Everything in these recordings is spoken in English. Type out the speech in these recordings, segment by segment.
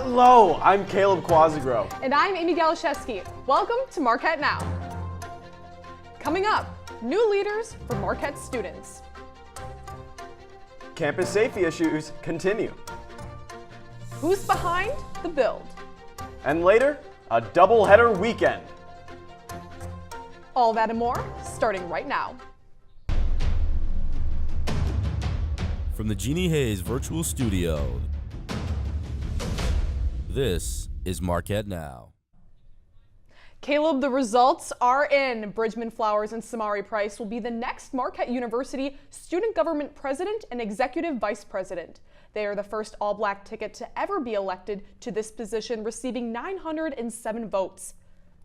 Hello, I'm Caleb Quasigro. And I'm Amy Galashevsky. Welcome to Marquette Now. Coming up, new leaders for Marquette students. Campus safety issues continue. Who's behind the build? And later, a doubleheader weekend. All that and more, starting right now. From the Jeannie Hayes Virtual Studio, this is Marquette Now. Caleb, the results are in. Bridgman Flowers and Samari Price will be the next Marquette University Student Government President and Executive Vice President. They are the first all-black ticket to ever be elected to this position, receiving 907 votes.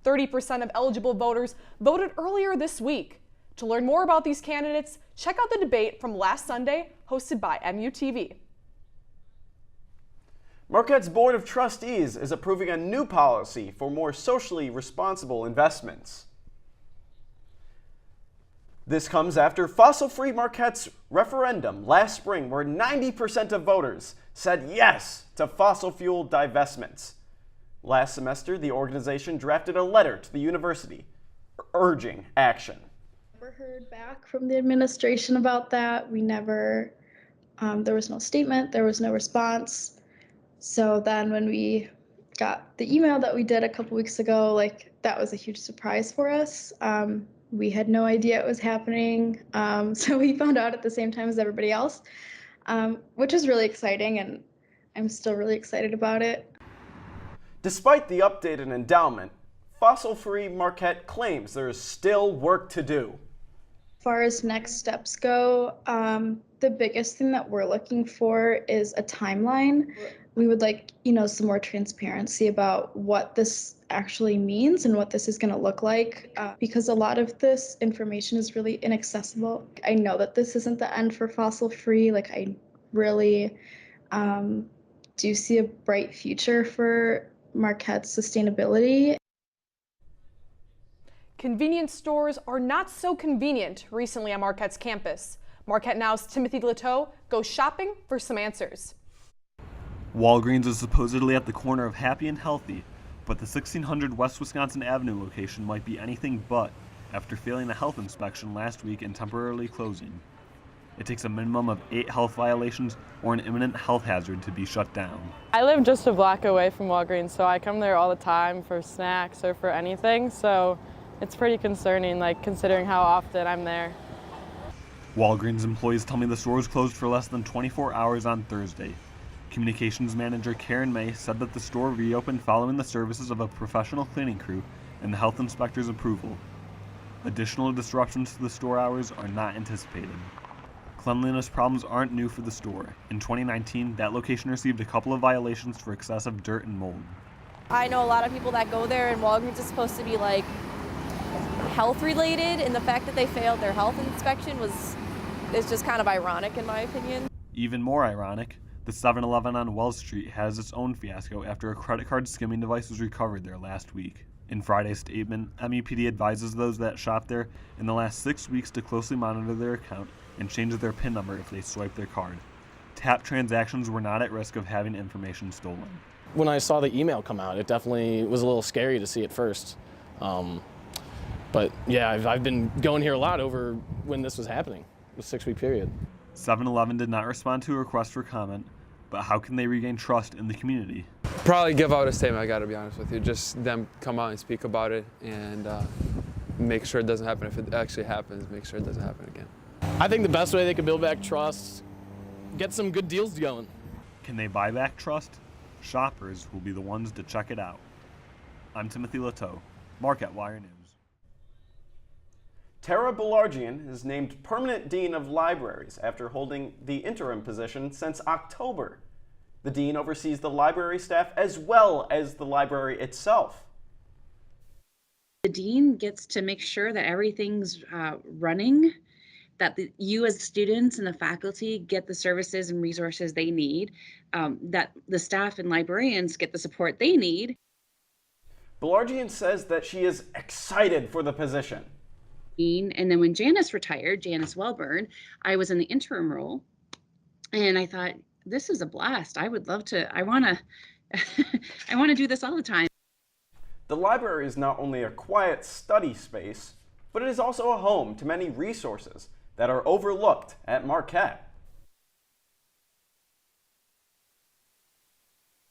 30% of eligible voters voted earlier this week. To learn more about these candidates, check out the debate from last Sunday, hosted by MUTV. Marquette's Board of Trustees is approving a new policy for more socially responsible investments. This comes after fossil-free Marquette's referendum last spring, where 90% of voters said yes to fossil fuel divestments. Last semester, the organization drafted a letter to the university urging action. Never heard back from the administration about that. We never, there was no statement, there was no response. So then when we got the email that we did a couple weeks ago, that was a huge surprise for us. We had no idea it was happening. So we found out at the same time as everybody else, which is really exciting, and I'm still really excited about it. Despite the updated endowment, fossil-free Marquette claims there is still work to do. As far as next steps go, the biggest thing that we're looking for is a timeline. We would like, some more transparency about what this actually means and what this is going to look like, because a lot of this information is really inaccessible. I know that this isn't the end for fossil free. I really do see a bright future for Marquette's sustainability. Convenience stores are not so convenient recently on Marquette's campus. Marquette Now's Timothy Leteau goes shopping for some answers. Walgreens is supposedly at the corner of Happy and Healthy, but the 1600 West Wisconsin Avenue location might be anything but after failing a health inspection last week and temporarily closing. It takes a minimum of 8 health violations or an imminent health hazard to be shut down. I live just a block away from Walgreens, so I come there all the time for snacks or for anything, so it's pretty concerning, considering how often I'm there. Walgreens employees tell me the store was closed for less than 24 hours on Thursday. Communications manager Karen May said that the store reopened following the services of a professional cleaning crew and the health inspector's approval. Additional disruptions to the store hours are not anticipated. Cleanliness problems aren't new for the store. In 2019, that location received a couple of violations for excessive dirt and mold. I know a lot of people that go there, and Walgreens is supposed to be health related, and the fact that they failed their health inspection is just kind of ironic in my opinion. Even more ironic, the 7-Eleven on Wells Street has its own fiasco after a credit card skimming device was recovered there last week. In Friday's statement, MUPD advises those that shop there in the last 6 weeks to closely monitor their account and change their PIN number if they swipe their card. Tap transactions were not at risk of having information stolen. When I saw the email come out, it definitely was a little scary to see it first. But yeah, I've been going here a lot over when this was happening, the 6-week period. 7-Eleven did not respond to a request for comment, but how can they regain trust in the community? Probably give out a statement, I gotta be honest with you. Just them come out and speak about it and make sure it doesn't happen. If it actually happens, make sure it doesn't happen again. I think the best way they could build back trust, get some good deals going. Can they buy back trust? Shoppers will be the ones to check it out. I'm Timothy Leteau, Marquette Wire News. Tara Belargian is named Permanent Dean of Libraries after holding the interim position since October. The dean oversees the library staff as well as the library itself. The dean gets to make sure that everything's running, that you as students and the faculty get the services and resources they need, that the staff and librarians get the support they need. Belargian says that she is excited for the position. And then when Janice retired, Janice Welburn, I was in the interim role, and I thought, this is a blast. I would love to, I want to I want to do this all the time. The library is not only a quiet study space, but it is also a home to many resources that are overlooked at Marquette.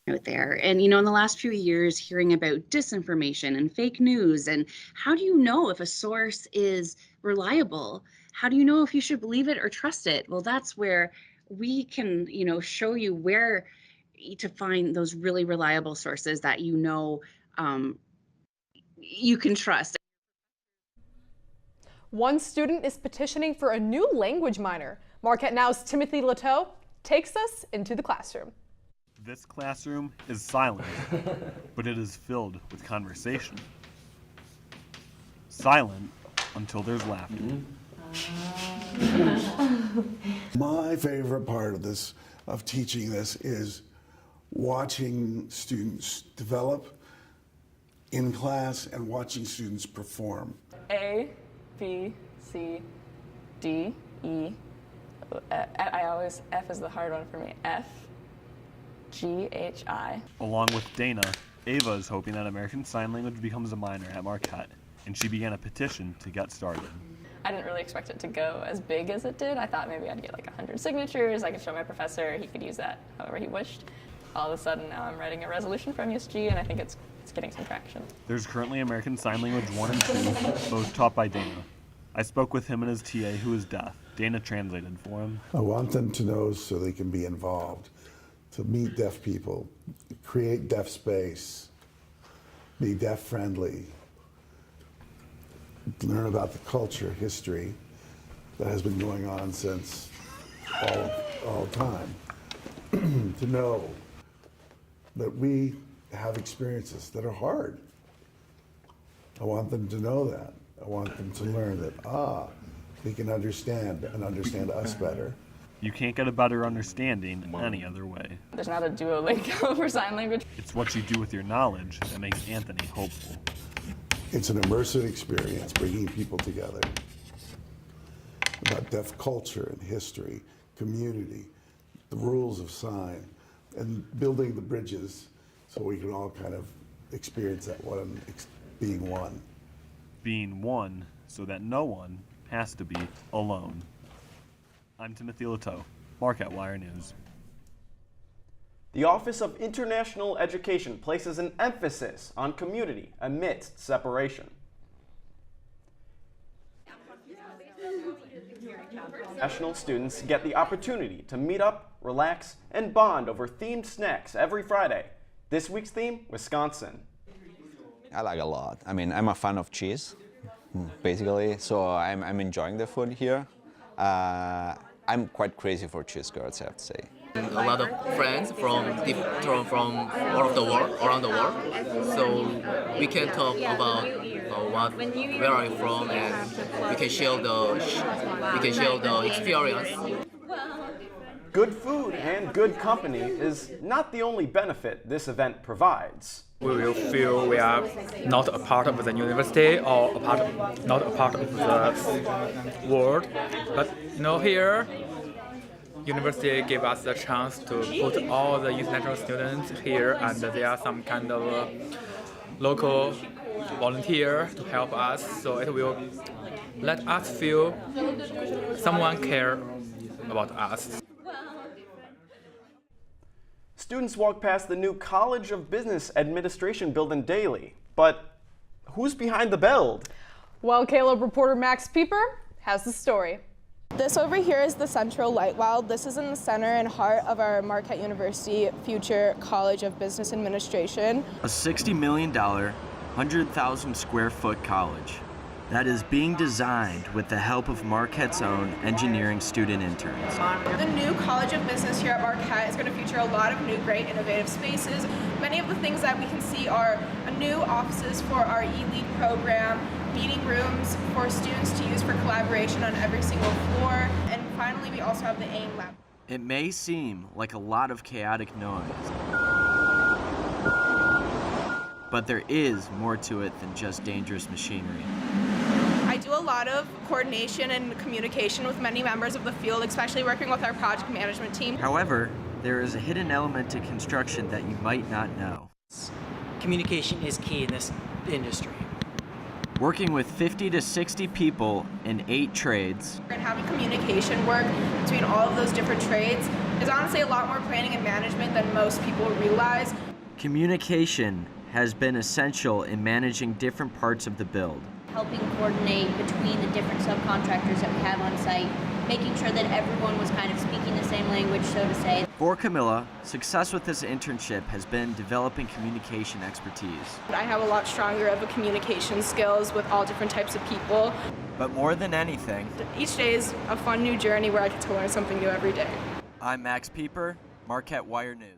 Out there. And, in the last few years, hearing about disinformation and fake news, and how do you know if a source is reliable? How do you know if you should believe it or trust it? Well, that's where we can, show you where to find those really reliable sources that you can trust. One student is petitioning for a new language minor. Marquette Now's Timothy Lateau takes us into the classroom. This classroom is silent, but it is filled with conversation. Silent until there's laughter. My favorite part of teaching this is watching students develop in class and watching students perform. A, B, C, D, E. F is the hard one for me. F, G, H, I. Along with Dana, Ava is hoping that American Sign Language becomes a minor at Marquette, and she began a petition to get started. I didn't really expect it to go as big as it did. I thought maybe I'd get like 100 signatures. I could show my professor. He could use that however he wished. All of a sudden, now I'm writing a resolution from USG, and I think it's getting some traction. There's currently American Sign Language 1 and 2, both taught by Dana. I spoke with him and his TA, who is deaf. Dana translated for him. I want them to know so they can be involved, to meet deaf people, create deaf space, be deaf friendly, learn about the culture, history that has been going on since all time. To know that we have experiences that are hard. I want them to know that. I want them to learn that, we can understand and understand us better. You can't get a better understanding any other way. There's not a Duolingo for sign language. It's what you do with your knowledge that makes Anthony hopeful. It's an immersive experience, bringing people together about deaf culture and history, community, the rules of sign, and building the bridges so we can all kind of experience that being one. Being one so that no one has to be alone. I'm Timothy Lateau, Marquette Wire News. The Office of International Education places an emphasis on community amidst separation. International students get the opportunity to meet up, relax, and bond over themed snacks every Friday. This week's theme, Wisconsin. I like a lot. I mean, I'm a fan of cheese, basically, so I'm enjoying the food here. I'm quite crazy for cheese curds, I have to say. A lot of friends from all of the world, around the world, so we can talk about where are you from, and we can share the experience. Good food and good company is not the only benefit this event provides. We will feel we are not a part of the university or not a part of the world, but here, university gave us the chance to put all the international students here, and there are some kind of local volunteer to help us, so it will let us feel someone care about us. Students walk past the new College of Business Administration building daily, but who's behind the build? Well, Caleb, reporter Max Pieper has the story. This over here is the Central Light Well. This is in the center and heart of our Marquette University future College of Business Administration. A $60 million, 100,000 square foot college that is being designed with the help of Marquette's own engineering student interns. The new College of Business here at Marquette is going to feature a lot of new great innovative spaces. Many of the things that we can see are new offices for our e-league program, meeting rooms for students to use for collaboration on every single floor, and finally we also have the AIM lab. It may seem like a lot of chaotic noise, but there is more to it than just dangerous machinery. I do a lot of coordination and communication with many members of the field, especially working with our project management team. However, there is a hidden element to construction that you might not know. Communication is key in this industry. Working with 50 to 60 people in 8 trades. And having communication work between all of those different trades is honestly a lot more planning and management than most people realize. Communication has been essential in managing different parts of the build. Helping coordinate between the different subcontractors that we have on site, making sure that everyone was kind of speaking the same language, so to say. For Camilla, success with this internship has been developing communication expertise. I have a lot stronger of a communication skills with all different types of people. But more than anything, Each day is a fun new journey where I get to learn something new every day. I'm Max Pieper, Marquette Wire News.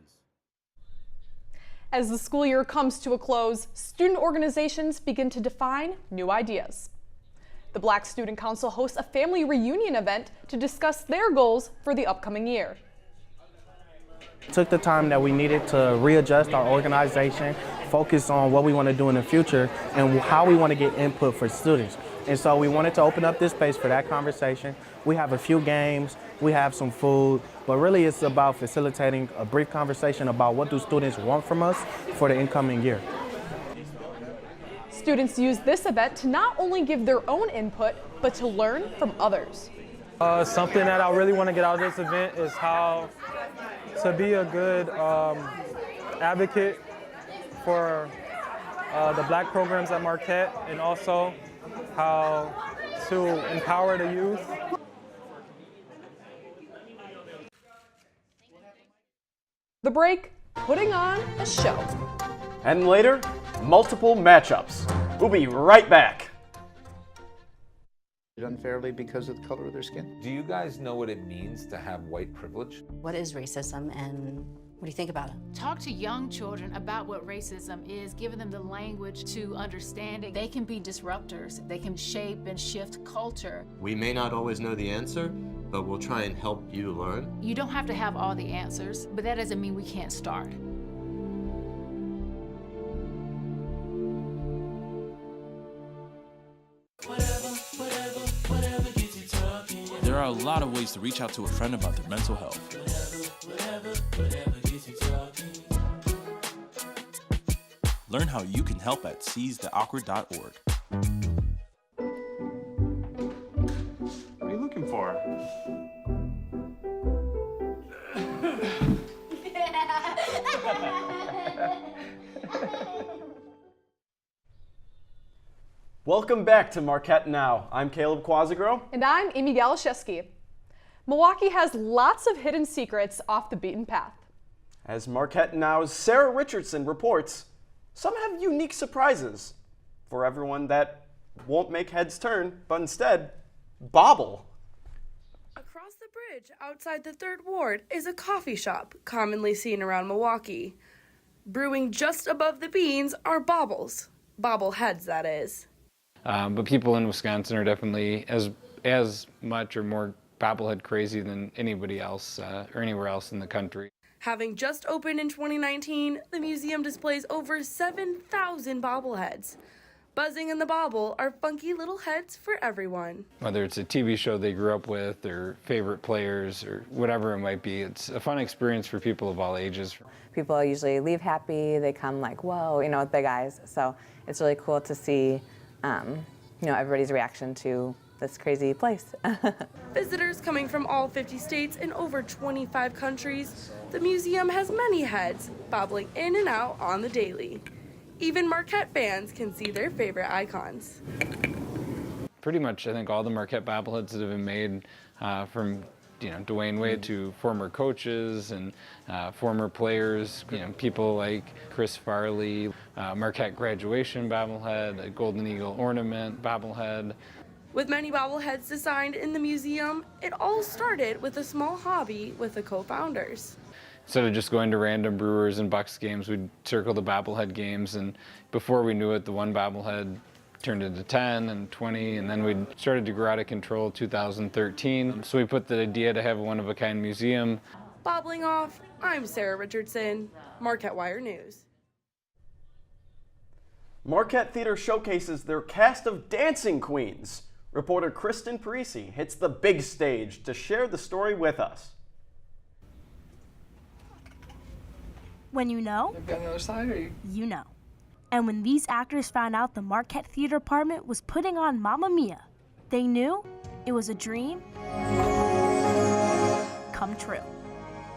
As the school year comes to a close, student organizations begin to define new ideas. The Black Student Council hosts a family reunion event to discuss their goals for the upcoming year. Took the time that we needed to readjust our organization, focus on what we want to do in the future and how we want to get input for students. And so we wanted to open up this space for that conversation. We have a few games, we have some food, but really it's about facilitating a brief conversation about what do students want from us for the incoming year. Students use this event to not only give their own input, but to learn from others. Something that I really want to get out of this event is how to be a good advocate for the Black programs at Marquette, and also how to empower the youth. The break, putting on a show. And later, multiple matchups. We'll be right back. Unfairly because of the color of their skin. Do you guys know what it means to have white privilege? What is racism and what do you think about it? Talk to young children about what racism is, giving them the language to understand it. They can be disruptors. They can shape and shift culture. We may not always know the answer, but we'll try and help you learn. You don't have to have all the answers, but that doesn't mean we can't start. There are a lot of ways to reach out to a friend about their mental health. Learn how you can help at seizetheawkward.org. What are you looking for? Welcome back to Marquette Now. I'm Caleb Quazigro. And I'm Amy Galashewski. Milwaukee has lots of hidden secrets off the beaten path. As Marquette Now's Sarah Richardson reports, some have unique surprises for everyone that won't make heads turn, but instead, bobble. Across the bridge outside the 3rd Ward is a coffee shop commonly seen around Milwaukee. Brewing just above the beans are bobbles. Bobbleheads, that is. But people in Wisconsin are definitely as much or more bobblehead crazy than anybody else or anywhere else in the country. Having just opened in 2019, the museum displays over 7,000 bobbleheads. Buzzing in the bobble are funky little heads for everyone. Whether it's a TV show they grew up with or favorite players or whatever it might be, it's a fun experience for people of all ages. People usually leave happy, they come like, whoa, with big eyes. So it's really cool to see, everybody's reaction to this crazy place. Visitors coming from all 50 states and over 25 countries, the museum has many heads bobbling in and out on the daily. Even Marquette fans can see their favorite icons. Pretty much, I think all the Marquette bobbleheads that have been made from Dwayne Wade to former coaches and former players, people like Chris Farley, Marquette graduation bobblehead, a Golden Eagle ornament bobblehead. With many bobbleheads designed in the museum, it all started with a small hobby with the co-founders. Instead of just going to random Brewers and Bucks games, we'd circle the bobblehead games, and before we knew it, the one bobblehead turned into 10 and 20, and then we started to grow out of control 2013. So we put the idea to have a one-of-a-kind museum. Bobbling off, I'm Sarah Richardson, Marquette Wire News. Marquette Theater showcases their cast of dancing queens. Reporter Kristen Parisi hits the big stage to share the story with us. When you know, Maybe on the other side, or you know. And when these actors found out the Marquette Theater Department was putting on Mamma Mia, they knew it was a dream come true.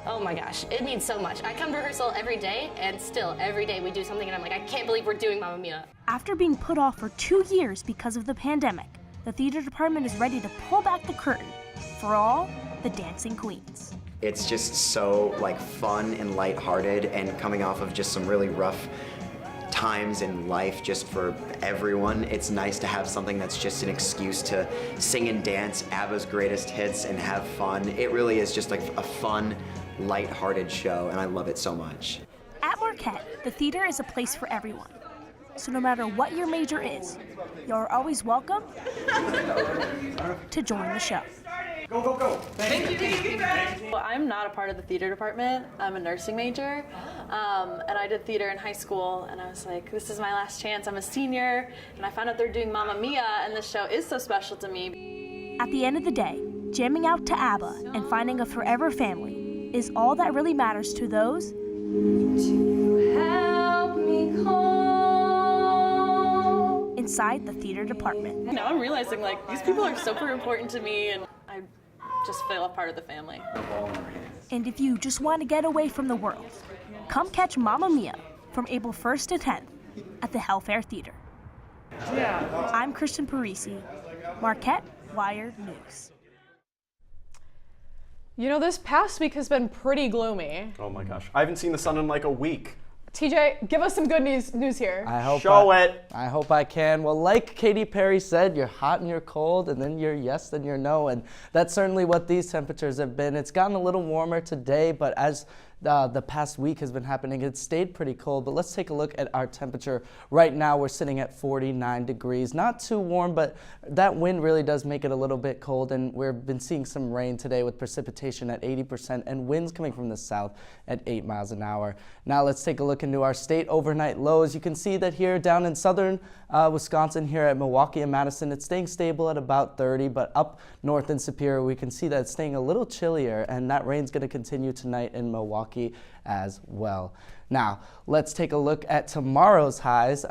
Oh my gosh, it means so much. I come to rehearsal every day, and still every day we do something and I'm like, I can't believe we're doing Mamma Mia. After being put off for 2 years because of the pandemic, the theater department is ready to pull back the curtain for all the dancing queens. It's just so fun and lighthearted, and coming off of just some really rough times in life just for everyone. It's nice to have something that's just an excuse to sing and dance ABBA's greatest hits and have fun. It really is just a fun, lighthearted show, and I love it so much. At Marquette, the theater is a place for everyone. So no matter what your major is, you're always welcome to join the show. Go, go, go. Thank you. Well, I'm not a part of the theater department. I'm a nursing major, and I did theater in high school, and I was like, this is my last chance. I'm a senior, and I found out they're doing Mamma Mia, and this show is so special to me. At the end of the day, jamming out to ABBA and finding a forever family is all that really matters to those inside the theater department. Now I'm realizing these people are super important to me, and I just feel a part of the family. And if you just want to get away from the world, come catch Mamma Mia from April 1st to 10th at the Hellfair Theater. I'm Christian Parisi, Marquette Wired News. You know, this past week has been pretty gloomy. Oh my gosh. I haven't seen the sun in like a week. TJ, give us some good news here. I hope Show it. I hope I can. Well, like Katy Perry said, you're hot and you're cold, and then you're yes, then you're no, and that's certainly what these temperatures have been. It's gotten a little warmer today, but as the past week has been happening, it's stayed pretty cold. But let's take a look at our temperature. Right now, we're sitting at 49 degrees. Not too warm, but that wind really does make it a little bit cold, and we've been seeing some rain today with precipitation at 80% and winds coming from the south at 8 miles an hour. Now let's take a look into our state overnight lows. You can see that here down in southern Wisconsin, here at Milwaukee and Madison, it's staying stable at about 30, but up north in Superior, we can see that it's staying a little chillier, and that rain's going to continue tonight in Milwaukee as well. Now, let's take a look at tomorrow's highs.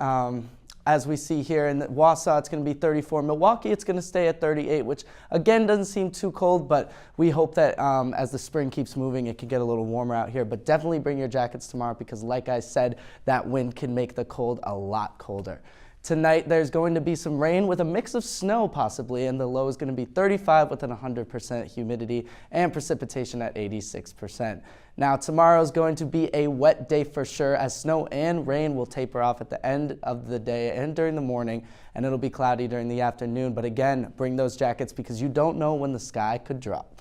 As we see here in Wausau, it's going to be 34. Milwaukee, it's going to stay at 38, which again doesn't seem too cold, but we hope that as the spring keeps moving, it can get a little warmer out here. But definitely bring your jackets tomorrow because, like I said, that wind can make the cold a lot colder. Tonight, there's going to be some rain with a mix of snow possibly, and the low is going to be 35 with an 100% humidity and precipitation at 86%. Now, tomorrow is going to be a wet day for sure, as snow and rain will taper off at the end of the day and during the morning, and it'll be cloudy during the afternoon. But again, bring those jackets because you don't know when the sky could drop.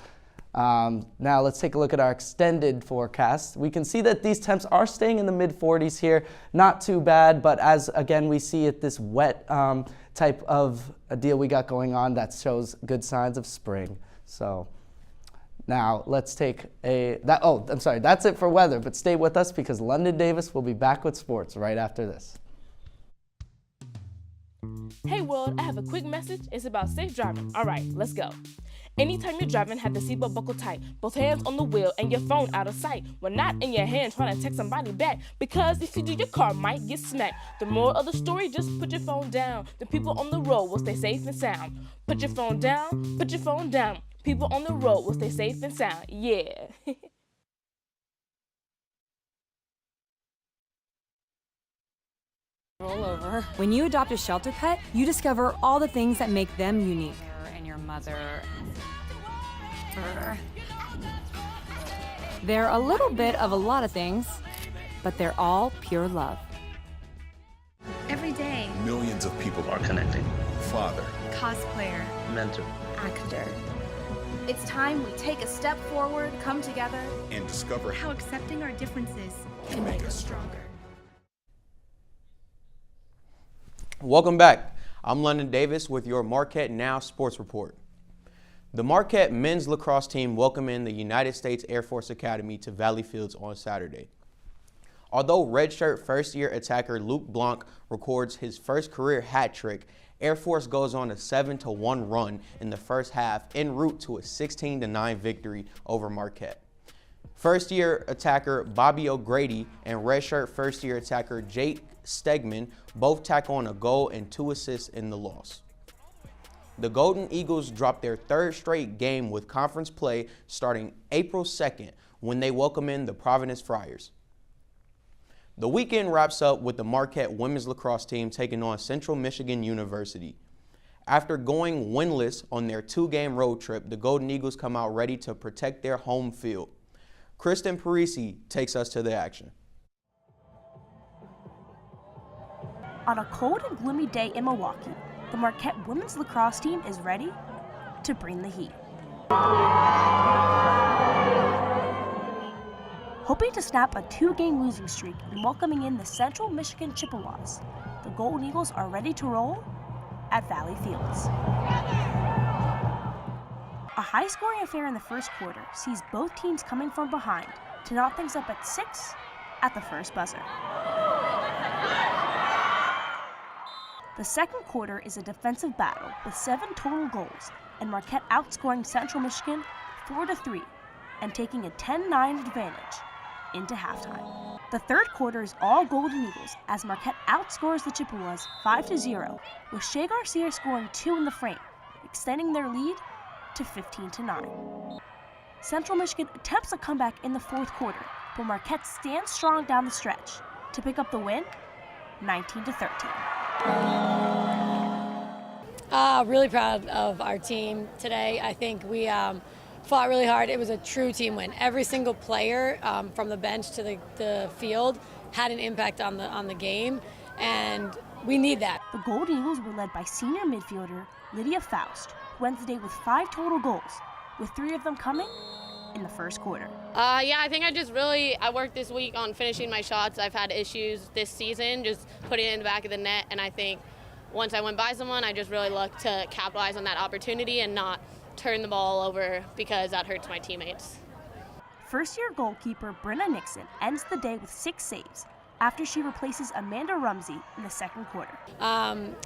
Now let's take a look at our extended forecast. We can see that these temps are staying in the mid-40s here. Not too bad, but as again we see it, this wet type of a deal we got going on, that shows good signs of spring. So now let's take that's it for weather, but stay with us because London Davis will be back with sports right after this. Hey world, I have a quick message. It's about safe driving. All right, let's go. Anytime you're driving, have the seatbelt buckled tight. Both hands on the wheel and your phone out of sight. When not in your hand, trying to text somebody back. Because if you do, your car might get smacked. The moral of the story, just put your phone down. The people on the road will stay safe and sound. Put your phone down, put your phone down. People on the road will stay safe and sound. Yeah. Roll over. When you adopt a shelter pet, you discover all the things that make them unique. And your mother. They're a little bit of a lot of things, but they're all pure love. Every day, millions of people are connecting. Father, cosplayer, mentor, actor. It's time we take a step forward, come together, and discover how accepting our differences can make us stronger. Welcome back. I'm London Davis with your Marquette Now Sports Report. The Marquette men's lacrosse team welcomed in the United States Air Force Academy to Valley Fields on Saturday. Although redshirt first-year attacker Luke Blanc records his first career hat trick, Air Force goes on a 7-1 run in the first half en route to a 16-9 victory over Marquette. First-year attacker Bobby O'Grady and redshirt first-year attacker Jake Stegman both tack on a goal and 2 assists in the loss. The Golden Eagles dropped their 3rd straight game with conference play starting April 2nd when they welcome in the Providence Friars. The weekend wraps up with the Marquette women's lacrosse team taking on Central Michigan University. After going winless on their 2-game road trip, the Golden Eagles come out ready to protect their home field. Kristen Parisi takes us to the action. On a cold and gloomy day in Milwaukee, the Marquette women's lacrosse team is ready to bring the heat. Hoping to snap a 2-game losing streak and welcoming in the Central Michigan Chippewas, the Golden Eagles are ready to roll at Valley Fields. A high-scoring affair in the first quarter sees both teams coming from behind to knot things up at 6 at the first buzzer. The second quarter is a defensive battle with 7 total goals and Marquette outscoring Central Michigan 4-3 and taking a 10-9 advantage into halftime. The third quarter is all Golden Eagles as Marquette outscores the Chippewas 5-0 with Shea Garcia scoring 2 in the frame, extending their lead to 15-9. Central Michigan attempts a comeback in the fourth quarter, but Marquette stands strong down the stretch to pick up the win, 19-13. Really proud of our team today. I think we fought really hard. It was a true team win. Every single player from the bench to the field had an impact on the game, and we need that. The Golden Eagles were led by senior midfielder Lydia Faust, who ends the day with 5 total goals, with 3 of them coming in the first quarter. Yeah, I think I worked this week on finishing my shots. I've had issues this season, just putting it in the back of the net, and I think once I went by someone, I just really looked to capitalize on that opportunity and not turn the ball over because that hurts my teammates. First-year goalkeeper Brenna Nixon ends the day with 6 saves after she replaces Amanda Rumsey in the second quarter.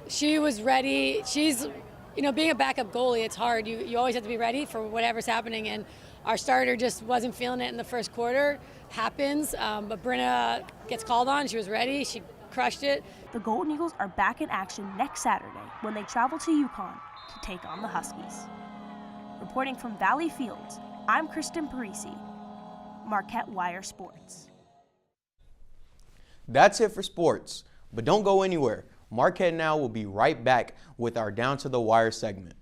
She was ready. She's, being a backup goalie, it's hard. You always have to be ready for whatever's happening, and our starter just wasn't feeling it in the first quarter. Happens, but Brenna gets called on. She was ready. She crushed it. The Golden Eagles are back in action next Saturday when they travel to Yukon to take on the Huskies. Reporting from Valley Fields, I'm Kristen Parisi, Marquette Wire Sports. That's it for sports, but don't go anywhere. Marquette Now will be right back with our Down to the Wire segment.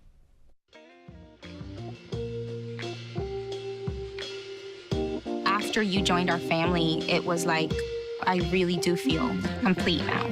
After you joined our family, it was like, I really do feel complete now.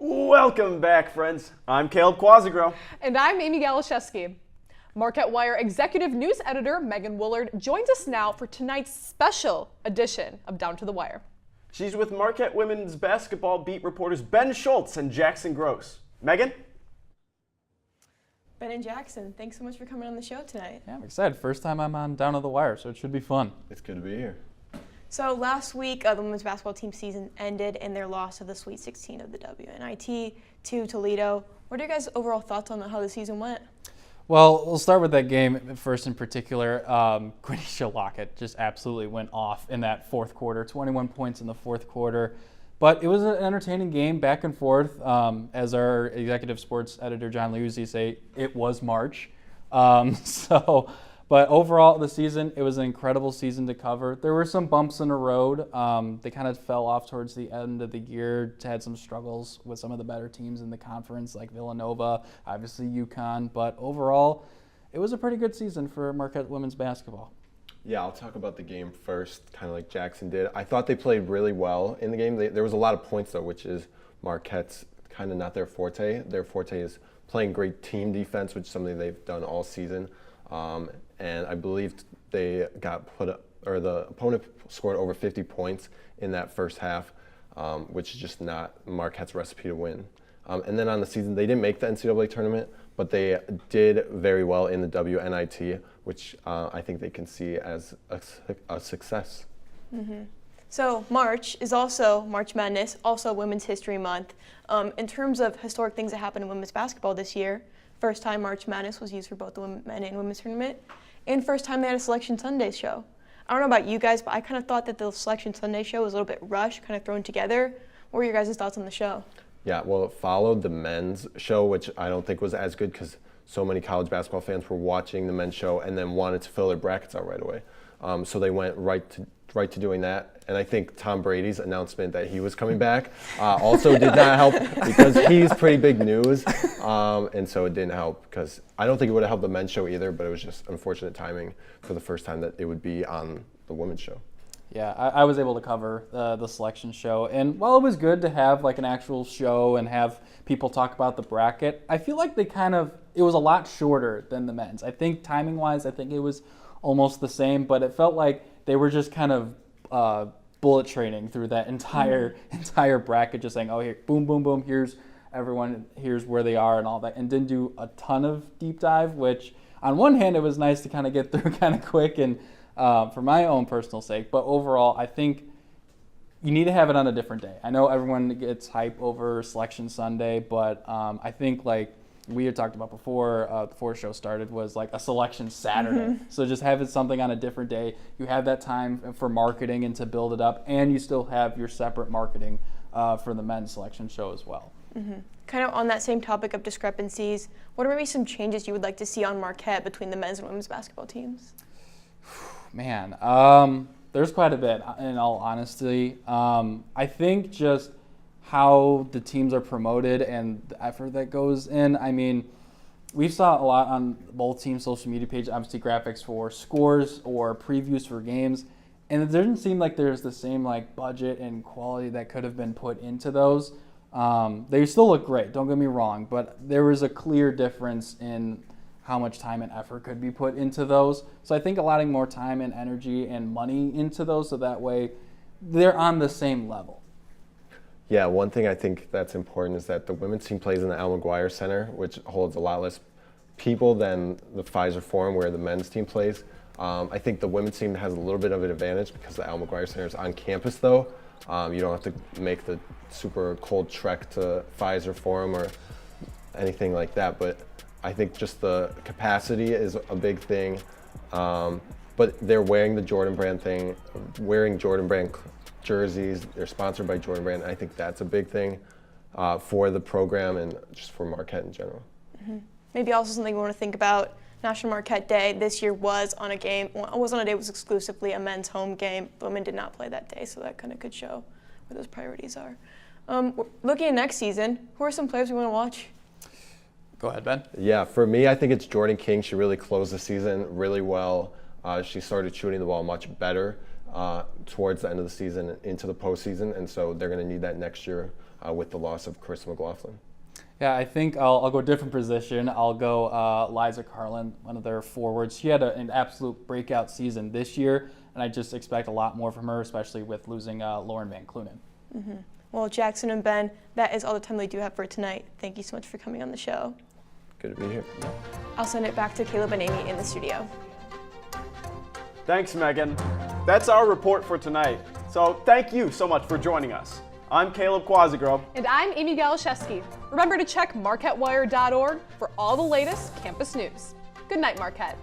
Welcome back, friends. I'm Caleb Quazigro. And I'm Amy Galashewski. Marquette Wire Executive News Editor Megan Woolard joins us now for tonight's special edition of Down to the Wire. She's with Marquette women's basketball beat reporters Ben Schultz and Jackson Gross. Megan? Ben and Jackson, thanks so much for coming on the show tonight. Yeah, I'm excited. First time I'm on Down to the Wire, so it should be fun. It's good to be here. So last week, the women's basketball team season ended in their loss to the Sweet 16 of the WNIT to Toledo. What are your guys' overall thoughts on how the season went? Well, we'll start with that game first in particular. Quinnisha Lockett just absolutely went off in that fourth quarter, 21 points in the fourth quarter. But it was an entertaining game, back and forth. As our executive sports editor, John Liuzzi, say, it was March. But overall, the season, it was an incredible season to cover. There were some bumps in the road. They kind of fell off towards the end of the year, had some struggles with some of the better teams in the conference, like Villanova, obviously UConn. But overall, it was a pretty good season for Marquette women's basketball. Yeah, I'll talk about the game first, kind of like Jackson did. I thought they played really well in the game. There was a lot of points, though, which is Marquette's kind of not their forte. Their forte is playing great team defense, which is something they've done all season. And I believe they got put up, or the opponent scored over 50 points in that first half, which is just not Marquette's recipe to win. And then on the season, they didn't make the NCAA tournament, but they did very well in the WNIT, which I think they can see as a success. Mm-hmm. So March is also March Madness, also Women's History Month. In terms of historic things that happened in women's basketball this year, first time March Madness was used for both the men and women's tournament, and first time they had a Selection Sunday show. I don't know about you guys, but I kind of thought that the Selection Sunday show was a little bit rushed, kind of thrown together. What were your guys' thoughts on the show? Yeah, well, it followed the men's show, which I don't think was as good because so many college basketball fans were watching the men's show and then wanted to fill their brackets out right away. So they went right to doing that. And I think Tom Brady's announcement that he was coming back also did not help because he's pretty big news. And so it didn't help because I don't think it would have helped the men's show either, but it was just unfortunate timing for the first time that it would be on the women's show. Yeah, I was able to cover the selection show, and while it was good to have like an actual show and have people talk about the bracket, I feel like it was a lot shorter than the men's. I think timing-wise, I think it was almost the same, but it felt like they were just kind of bullet training through that entire bracket, just saying, oh, here, boom, boom, boom, here's everyone, here's where they are and all that, and didn't do a ton of deep dive, which on one hand, it was nice to kind of get through kind of quick and for my own personal sake, but overall, I think you need to have it on a different day. I know everyone gets hype over Selection Sunday, but I think like we had talked about before the show started was like a Selection Saturday. Mm-hmm. So just have it something on a different day. You have that time for marketing and to build it up, and you still have your separate marketing for the men's selection show as well. Mm-hmm. Kind of on that same topic of discrepancies, what are maybe some changes you would like to see on Marquette between the men's and women's basketball teams? Man, there's quite a bit, in all honesty. I think just how the teams are promoted and the effort that goes in. I mean, we saw a lot on both teams' social media page, obviously graphics for scores or previews for games, and it doesn't seem like there's the same like budget and quality that could have been put into those. They still look great, don't get me wrong, but there was a clear difference in how much time and effort could be put into those. So I think allotting more time and energy and money into those so that way they're on the same level. Yeah, one thing I think that's important is that the women's team plays in the Al McGuire Center, which holds a lot less people than the Pfizer Forum where the men's team plays. I think the women's team has a little bit of an advantage because the Al McGuire Center is on campus though. You don't have to make the super cold trek to Pfizer Forum or anything like that, but I think just the capacity is a big thing, but they're wearing the Jordan Brand thing, wearing Jordan Brand jerseys. They're sponsored by Jordan Brand. I think that's a big thing for the program and just for Marquette in general. Mm-hmm. Maybe also something we want to think about. National Marquette Day this year was on a day. It was exclusively a men's home game. Women did not play that day, so that kind of could show where those priorities are. Looking at next season, who are some players we want to watch? Go ahead, Ben. Yeah, for me, I think it's Jordan King. She really closed the season really well. She started shooting the ball much better towards the end of the season into the postseason, and so they're going to need that next year with the loss of Chris McLaughlin. Yeah, I think I'll go a different position. I'll go Liza Carlin, one of their forwards. She had an absolute breakout season this year, and I just expect a lot more from her, especially with losing Lauren Van Clunen. Mm-hmm. Well, Jackson and Ben, that is all the time we do have for tonight. Thank you so much for coming on the show. Good to be here. I'll send it back to Caleb and Amy in the studio. Thanks, Megan. That's our report for tonight. So thank you so much for joining us. I'm Caleb Quasigrove. And I'm Amy Galashewski. Remember to check MarquetteWire.org for all the latest campus news. Good night, Marquette.